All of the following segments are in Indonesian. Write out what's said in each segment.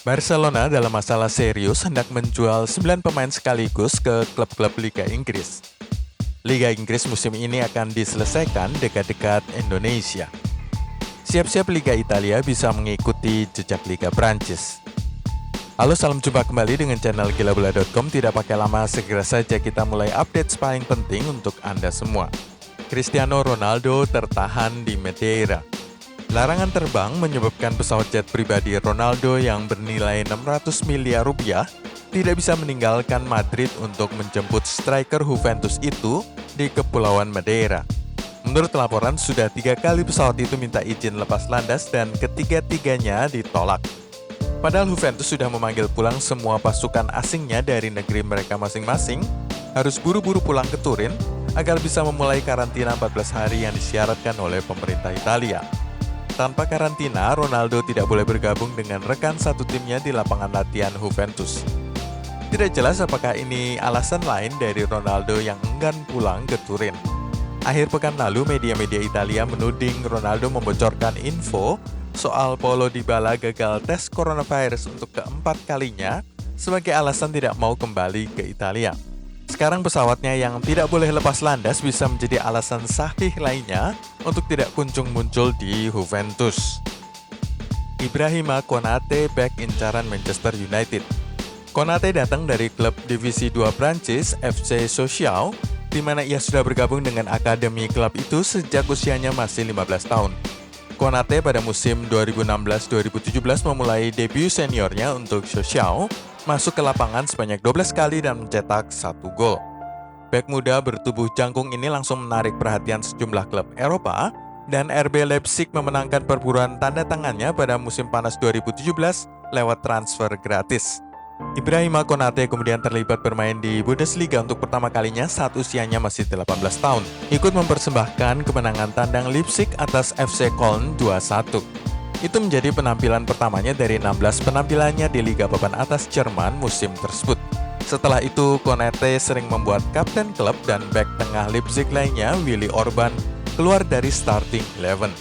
Barcelona dalam masalah serius hendak menjual 9 pemain sekaligus ke klub-klub Liga Inggris. Liga Inggris musim ini akan diselesaikan dekat-dekat Indonesia. Siap-siap Liga Italia bisa mengikuti jejak Liga Prancis. Halo, salam jumpa kembali dengan channel gilabola.com. Tidak pakai lama, segera saja kita mulai update paling penting untuk Anda semua. Cristiano Ronaldo tertahan di Madeira. Larangan terbang menyebabkan pesawat jet pribadi Ronaldo yang bernilai 600 miliar rupiah tidak bisa meninggalkan Madrid untuk menjemput striker Juventus itu di Kepulauan Madeira. Menurut laporan, sudah 3 kali pesawat itu minta izin lepas landas dan ketiga-tiganya ditolak. Padahal Juventus sudah memanggil pulang semua pasukan asingnya dari negeri mereka masing-masing, harus buru-buru pulang ke Turin agar bisa memulai karantina 14 hari yang disyaratkan oleh pemerintah Italia. Tanpa karantina, Ronaldo tidak boleh bergabung dengan rekan satu timnya di lapangan latihan Juventus. Tidak jelas apakah ini alasan lain dari Ronaldo yang enggan pulang ke Turin. Akhir pekan lalu, media-media Italia menuding Ronaldo membocorkan info soal Paulo Dybala gagal tes coronavirus untuk keempat kalinya sebagai alasan tidak mau kembali ke Italia. Sekarang pesawatnya yang tidak boleh lepas landas bisa menjadi alasan sahih lainnya untuk tidak kunjung muncul di Juventus. Ibrahima Konate back incaran Manchester United. Konate datang dari klub Divisi 2 Prancis FC Sochaux, di mana ia sudah bergabung dengan akademi klub itu sejak usianya masih 15 tahun. Konate pada musim 2016-2017 memulai debut seniornya untuk Sochaux, masuk ke lapangan sebanyak 12 kali dan mencetak 1 gol. Bek muda bertubuh jangkung ini langsung menarik perhatian sejumlah klub Eropa, dan RB Leipzig memenangkan perburuan tanda tangannya pada musim panas 2017 lewat transfer gratis. Ibrahima Konate kemudian terlibat bermain di Bundesliga untuk pertama kalinya saat usianya masih 18 tahun, ikut mempersembahkan kemenangan tandang Leipzig atas FC Köln 2-1. Itu menjadi penampilan pertamanya dari 16 penampilannya di Liga Papan Atas Jerman musim tersebut. Setelah itu, Konate sering membuat kapten klub dan bek tengah Leipzig lainnya, Willy Orban, keluar dari starting 11.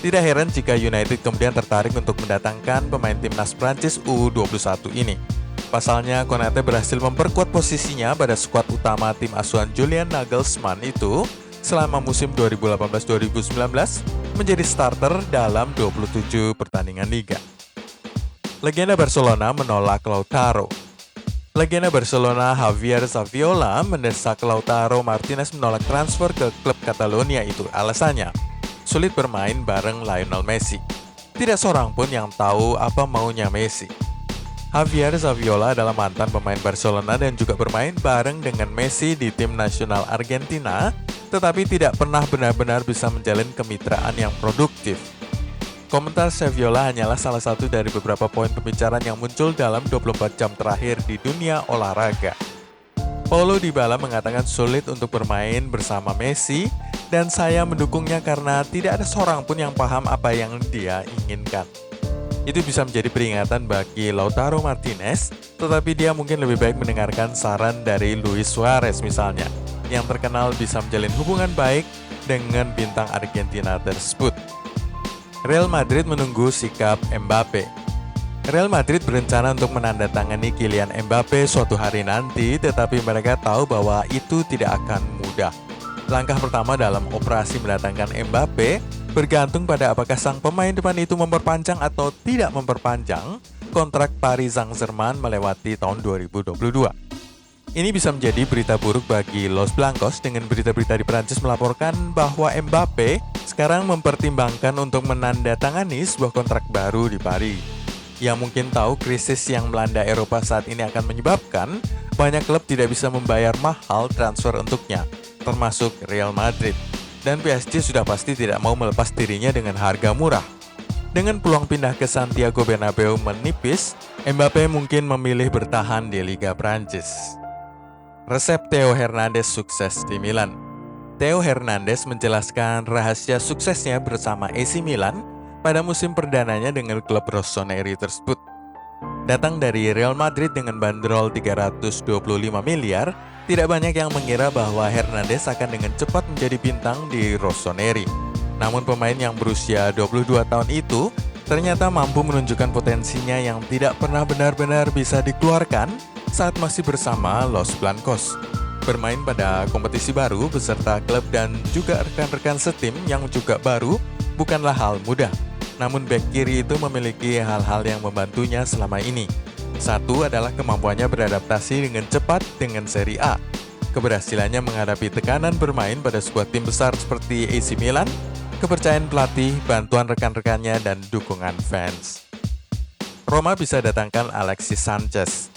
Tidak heran jika United kemudian tertarik untuk mendatangkan pemain timnas Prancis U21 ini. Pasalnya, Konate berhasil memperkuat posisinya pada skuad utama tim asuhan Julian Nagelsmann itu selama musim 2018-2019 menjadi starter dalam 27 pertandingan liga. Legenda Barcelona menolak Lautaro. Legenda Barcelona Javier Saviola mendesak Lautaro Martinez menolak transfer ke klub Catalonia itu. Alasannya, sulit bermain bareng Lionel Messi. Tidak seorang pun yang tahu apa maunya Messi. Javier Saviola adalah mantan pemain Barcelona dan juga bermain bareng dengan Messi di tim nasional Argentina, tetapi tidak pernah benar-benar bisa menjalin kemitraan yang produktif. Komentar Saviola hanyalah salah satu dari beberapa poin pembicaraan yang muncul dalam 24 jam terakhir di dunia olahraga. Paulo Dybala mengatakan sulit untuk bermain bersama Messi, dan saya mendukungnya karena tidak ada seorang pun yang paham apa yang dia inginkan. Itu bisa menjadi peringatan bagi Lautaro Martinez, tetapi dia mungkin lebih baik mendengarkan saran dari Luis Suarez misalnya, yang terkenal bisa menjalin hubungan baik dengan bintang Argentina tersebut. Real Madrid menunggu sikap Mbappe. Real Madrid berencana untuk menandatangani Kylian Mbappe suatu hari nanti, tetapi mereka tahu bahwa itu tidak akan mudah. Langkah pertama dalam operasi mendatangkan Mbappe bergantung pada apakah sang pemain depan itu memperpanjang atau tidak memperpanjang kontrak Paris Saint-Germain melewati tahun 2022. Ini bisa menjadi berita buruk bagi Los Blancos dengan berita-berita di Prancis melaporkan bahwa Mbappe sekarang mempertimbangkan untuk menandatangani sebuah kontrak baru di Paris. Yang mungkin tahu krisis yang melanda Eropa saat ini akan menyebabkan banyak klub tidak bisa membayar mahal transfer untuknya, termasuk Real Madrid. Dan PSG sudah pasti tidak mau melepas dirinya dengan harga murah. Dengan peluang pindah ke Santiago Bernabeu menipis, Mbappe mungkin memilih bertahan di Liga Prancis. Resep Theo Hernandez sukses di Milan. Theo Hernandez menjelaskan rahasia suksesnya bersama AC Milan pada musim perdananya dengan klub Rossoneri tersebut. Datang dari Real Madrid dengan bandrol 325 miliar, tidak banyak yang mengira bahwa Hernandez akan dengan cepat menjadi bintang di Rossoneri. Namun pemain yang berusia 22 tahun itu ternyata mampu menunjukkan potensinya yang tidak pernah benar-benar bisa dikeluarkan saat masih bersama Los Blancos. Bermain pada kompetisi baru beserta klub dan juga rekan-rekan setim yang juga baru bukanlah hal mudah. Namun bek kiri itu memiliki hal-hal yang membantunya selama ini. Satu adalah kemampuannya beradaptasi dengan cepat dengan Serie A. Keberhasilannya menghadapi tekanan bermain pada sebuah tim besar seperti AC Milan, kepercayaan pelatih, bantuan rekan-rekannya, dan dukungan fans. Roma bisa datangkan Alexis Sanchez.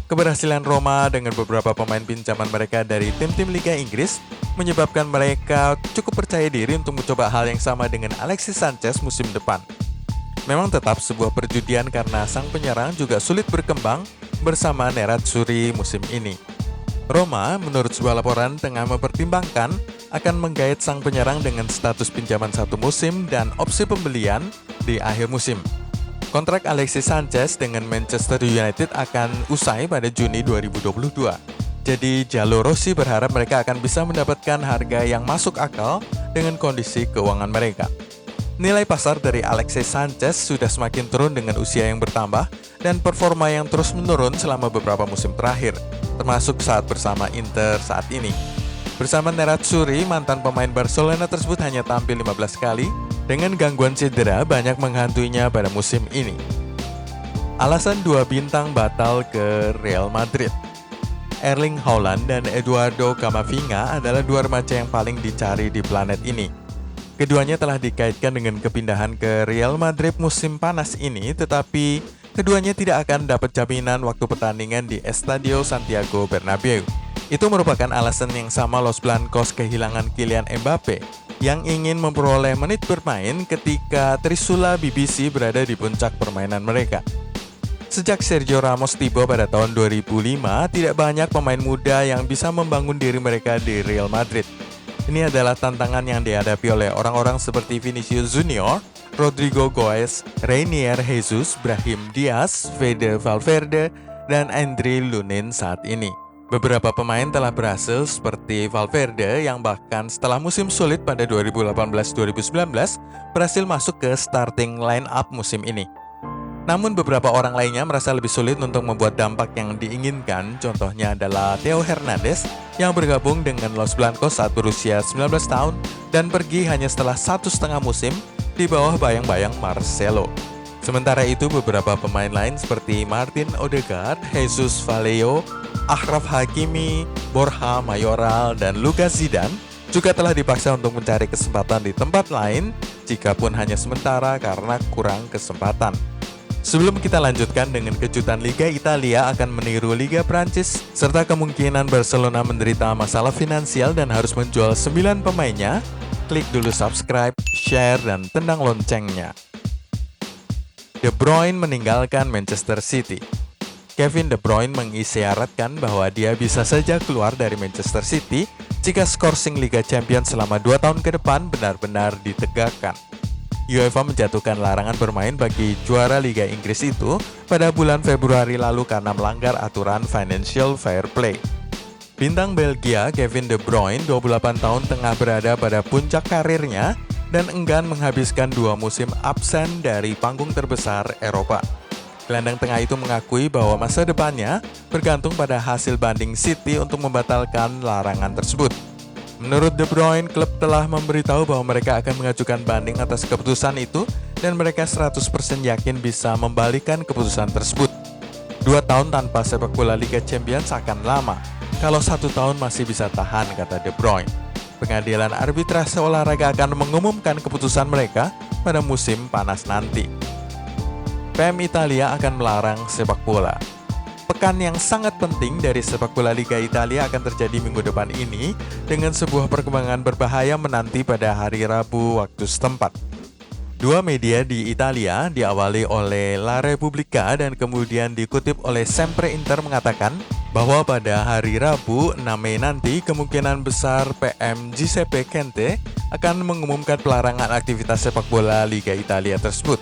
Keberhasilan Roma dengan beberapa pemain pinjaman mereka dari tim-tim Liga Inggris menyebabkan mereka cukup percaya diri untuk mencoba hal yang sama dengan Alexis Sanchez musim depan. Memang tetap sebuah perjudian karena sang penyerang juga sulit berkembang bersama Nerazzurri musim ini. Roma, menurut sebuah laporan, tengah mempertimbangkan akan menggait sang penyerang dengan status pinjaman satu musim dan opsi pembelian di akhir musim. Kontrak Alexis Sanchez dengan Manchester United akan usai pada Juni 2022. Jadi Giallorossi berharap mereka akan bisa mendapatkan harga yang masuk akal dengan kondisi keuangan mereka. Nilai pasar dari Alexis Sanchez sudah semakin turun dengan usia yang bertambah dan performa yang terus menurun selama beberapa musim terakhir, termasuk saat bersama Inter saat ini. Bersama Nerazzurri, mantan pemain Barcelona tersebut hanya tampil 15 kali, dengan gangguan cedera banyak menghantuinya pada musim ini. Alasan dua bintang batal ke Real Madrid. Erling Haaland dan Eduardo Camavinga adalah dua remaja yang paling dicari di planet ini. Keduanya telah dikaitkan dengan kepindahan ke Real Madrid musim panas ini, tetapi keduanya tidak akan dapat jaminan waktu pertandingan di Estadio Santiago Bernabeu. Itu merupakan alasan yang sama Los Blancos kehilangan Kylian Mbappe yang ingin memperoleh menit bermain ketika Trisula BBC berada di puncak permainan mereka. Sejak Sergio Ramos tiba pada tahun 2005, tidak banyak pemain muda yang bisa membangun diri mereka di Real Madrid. Ini adalah tantangan yang dihadapi oleh orang-orang seperti Vinicius Junior, Rodrigo Goes, Reinier Jesus, Brahim Diaz, Fede Valverde, dan Andre Lunin saat ini. Beberapa pemain telah berhasil seperti Valverde yang bahkan setelah musim sulit pada 2018-2019 berhasil masuk ke starting line-up musim ini. Namun beberapa orang lainnya merasa lebih sulit untuk membuat dampak yang diinginkan. Contohnya adalah Theo Hernandez yang bergabung dengan Los Blancos saat berusia 19 tahun dan pergi hanya setelah 1,5 musim di bawah bayang-bayang Marcelo. Sementara itu beberapa pemain lain seperti Martin Odegaard, Jesus Vallejo, Achraf Hakimi, Borja Mayoral, dan Lucas Zidane juga telah dipaksa untuk mencari kesempatan di tempat lain, jikapun hanya sementara karena kurang kesempatan. Sebelum kita lanjutkan dengan kejutan Liga Italia akan meniru Liga Prancis, serta kemungkinan Barcelona menderita masalah finansial dan harus menjual 9 pemainnya, klik dulu subscribe, share, dan tendang loncengnya. De Bruyne meninggalkan Manchester City. Kevin De Bruyne mengisyaratkan bahwa dia bisa saja keluar dari Manchester City jika skorsing Liga Champions selama 2 tahun ke depan benar-benar ditegakkan. UEFA menjatuhkan larangan bermain bagi juara Liga Inggris itu pada bulan Februari lalu karena melanggar aturan Financial Fair Play. Bintang Belgia Kevin De Bruyne, 28 tahun, tengah berada pada puncak karirnya dan enggan menghabiskan 2 musim absen dari panggung terbesar Eropa. Gelandang tengah itu mengakui bahwa masa depannya bergantung pada hasil banding City untuk membatalkan larangan tersebut. Menurut De Bruyne, klub telah memberitahu bahwa mereka akan mengajukan banding atas keputusan itu dan mereka 100% yakin bisa membalikan keputusan tersebut. 2 tahun tanpa sepak bola Liga Champions akan lama, kalau 1 tahun masih bisa tahan, kata De Bruyne. Pengadilan arbitrase olahraga akan mengumumkan keputusan mereka pada musim panas nanti. PM Italia akan melarang sepak bola. Pekan yang sangat penting dari sepak bola Liga Italia akan terjadi minggu depan ini dengan sebuah perkembangan berbahaya menanti pada hari Rabu waktu setempat. 2 media di Italia diawali oleh La Repubblica dan kemudian dikutip oleh Sempre Inter mengatakan bahwa pada hari Rabu 6 Mei nanti kemungkinan besar PM Giuseppe Conte akan mengumumkan pelarangan aktivitas sepak bola Liga Italia tersebut.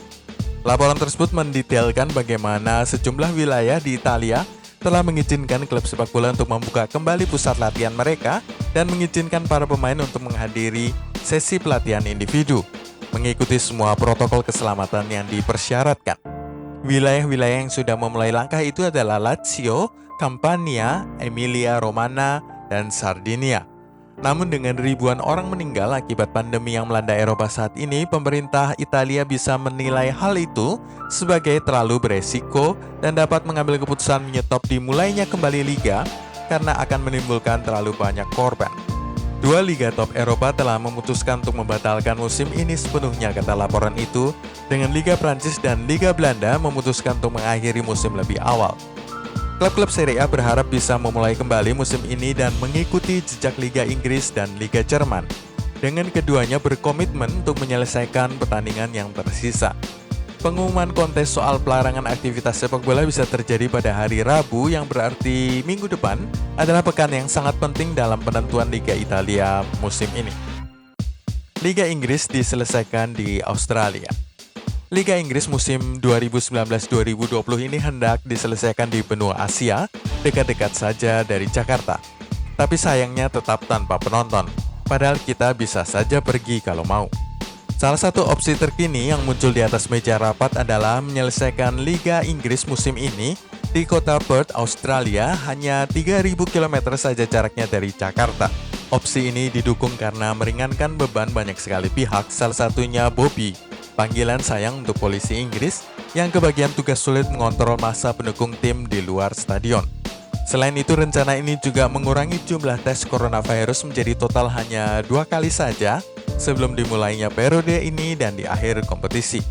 Laporan tersebut mendetailkan bagaimana sejumlah wilayah di Italia telah mengizinkan klub sepak bola untuk membuka kembali pusat latihan mereka dan mengizinkan para pemain untuk menghadiri sesi pelatihan individu. mengikuti semua protokol keselamatan yang dipersyaratkan. Wilayah-wilayah yang sudah memulai langkah itu adalah Lazio, Campania, Emilia-Romagna, dan Sardinia. Namun dengan ribuan orang meninggal akibat pandemi yang melanda Eropa saat ini, pemerintah Italia bisa menilai hal itu sebagai terlalu beresiko dan dapat mengambil keputusan menyetop dimulainya kembali liga karena akan menimbulkan terlalu banyak korban. Dua liga top Eropa telah memutuskan untuk membatalkan musim ini sepenuhnya, kata laporan itu, dengan Liga Prancis dan Liga Belanda memutuskan untuk mengakhiri musim lebih awal. Klub-klub Serie A berharap bisa memulai kembali musim ini dan mengikuti jejak Liga Inggris dan Liga Jerman. Dengan keduanya berkomitmen untuk menyelesaikan pertandingan yang tersisa. Pengumuman kontes soal pelarangan aktivitas sepak bola bisa terjadi pada hari Rabu, yang berarti minggu depan adalah pekan yang sangat penting dalam penentuan Liga Italia musim ini. Liga Inggris diselesaikan di Australia. Liga Inggris musim 2019-2020 ini hendak diselesaikan di benua Asia, dekat-dekat saja dari Jakarta. Tapi sayangnya tetap tanpa penonton, padahal kita bisa saja pergi kalau mau. Salah satu opsi terkini yang muncul di atas meja rapat adalah menyelesaikan Liga Inggris musim ini di kota Perth, Australia, hanya 3.000 km saja jaraknya dari Jakarta. Opsi ini didukung karena meringankan beban banyak sekali pihak, salah satunya Bobby, panggilan sayang untuk polisi Inggris yang kebagian tugas sulit mengontrol massa pendukung tim di luar stadion. Selain itu, rencana ini juga mengurangi jumlah tes coronavirus menjadi total hanya 2 kali saja sebelum dimulainya periode ini dan di akhir kompetisi.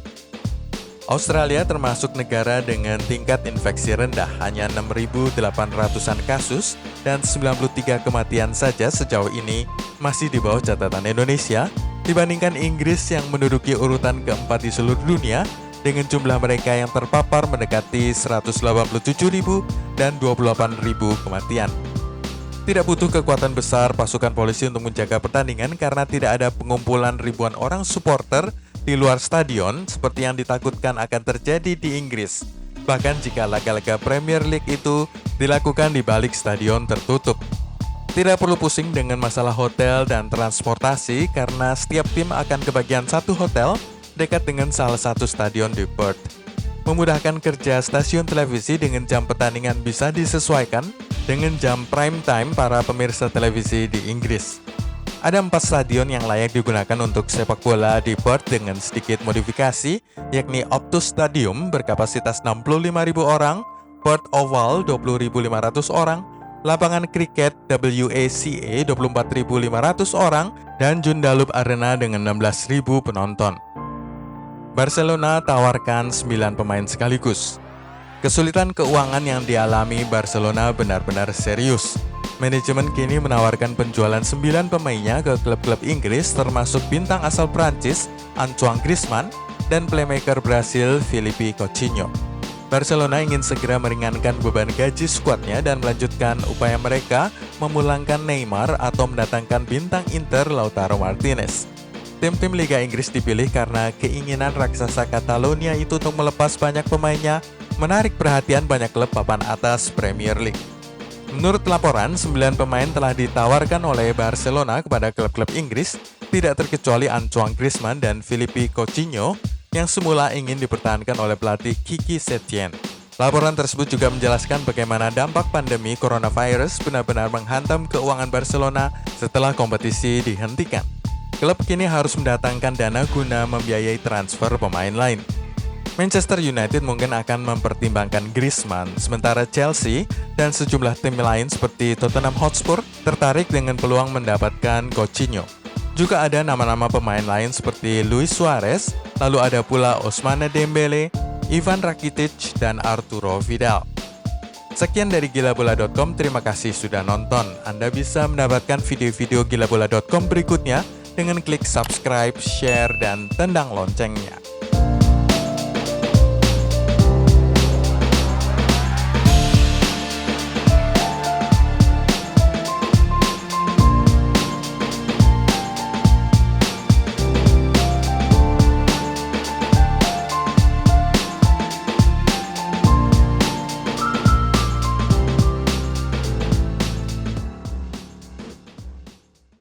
Australia termasuk negara dengan tingkat infeksi rendah, hanya 6.800-an kasus dan 93 kematian saja sejauh ini, masih di bawah catatan Indonesia, dibandingkan Inggris yang menduduki urutan keempat di seluruh dunia dengan jumlah mereka yang terpapar mendekati 187.000 dan 28.000 kematian. Tidak butuh kekuatan besar pasukan polisi untuk menjaga pertandingan karena tidak ada pengumpulan ribuan orang supporter di luar stadion seperti yang ditakutkan akan terjadi di Inggris. Bahkan jika laga-laga Premier League itu dilakukan di balik stadion tertutup. Tidak perlu pusing dengan masalah hotel dan transportasi karena setiap tim akan kebagian satu hotel dekat dengan salah satu stadion di Perth. Memudahkan kerja stasiun televisi dengan jam pertandingan bisa disesuaikan dengan jam prime time para pemirsa televisi di Inggris. Ada 4 stadion yang layak digunakan untuk sepak bola di Perth dengan sedikit modifikasi, yakni Optus Stadium berkapasitas 65.000 orang, Perth Oval 20.500 orang, lapangan kriket WACA 24.500 orang, dan Joondalup Arena dengan 16.000 penonton. Barcelona tawarkan 9 pemain sekaligus. Kesulitan keuangan yang dialami Barcelona benar-benar serius. Manajemen kini menawarkan penjualan 9 pemainnya ke klub-klub Inggris termasuk bintang asal Prancis Antoine Griezmann dan playmaker Brasil Filipe Coutinho. Barcelona ingin segera meringankan beban gaji skuadnya dan melanjutkan upaya mereka memulangkan Neymar atau mendatangkan bintang Inter Lautaro Martinez. Tim-tim Liga Inggris dipilih karena keinginan raksasa Catalonia itu untuk melepas banyak pemainnya menarik perhatian banyak klub papan atas Premier League. Menurut laporan, 9 pemain telah ditawarkan oleh Barcelona kepada klub-klub Inggris, tidak terkecuali Antoine Griezmann dan Filipe Coutinho yang semula ingin dipertahankan oleh pelatih Quique Setien. Laporan tersebut juga menjelaskan bagaimana dampak pandemi coronavirus benar-benar menghantam keuangan Barcelona setelah kompetisi dihentikan. Klub kini harus mendatangkan dana guna membiayai transfer pemain lain. Manchester United mungkin akan mempertimbangkan Griezmann, sementara Chelsea dan sejumlah tim lain seperti Tottenham Hotspur tertarik dengan peluang mendapatkan Coutinho. Juga ada nama-nama pemain lain seperti Luis Suarez, lalu ada pula Ousmane Dembele, Ivan Rakitic, dan Arturo Vidal. Sekian dari gilabola.com, terima kasih sudah nonton. Anda bisa mendapatkan video-video gilabola.com berikutnya dengan klik subscribe, share, dan tendang loncengnya.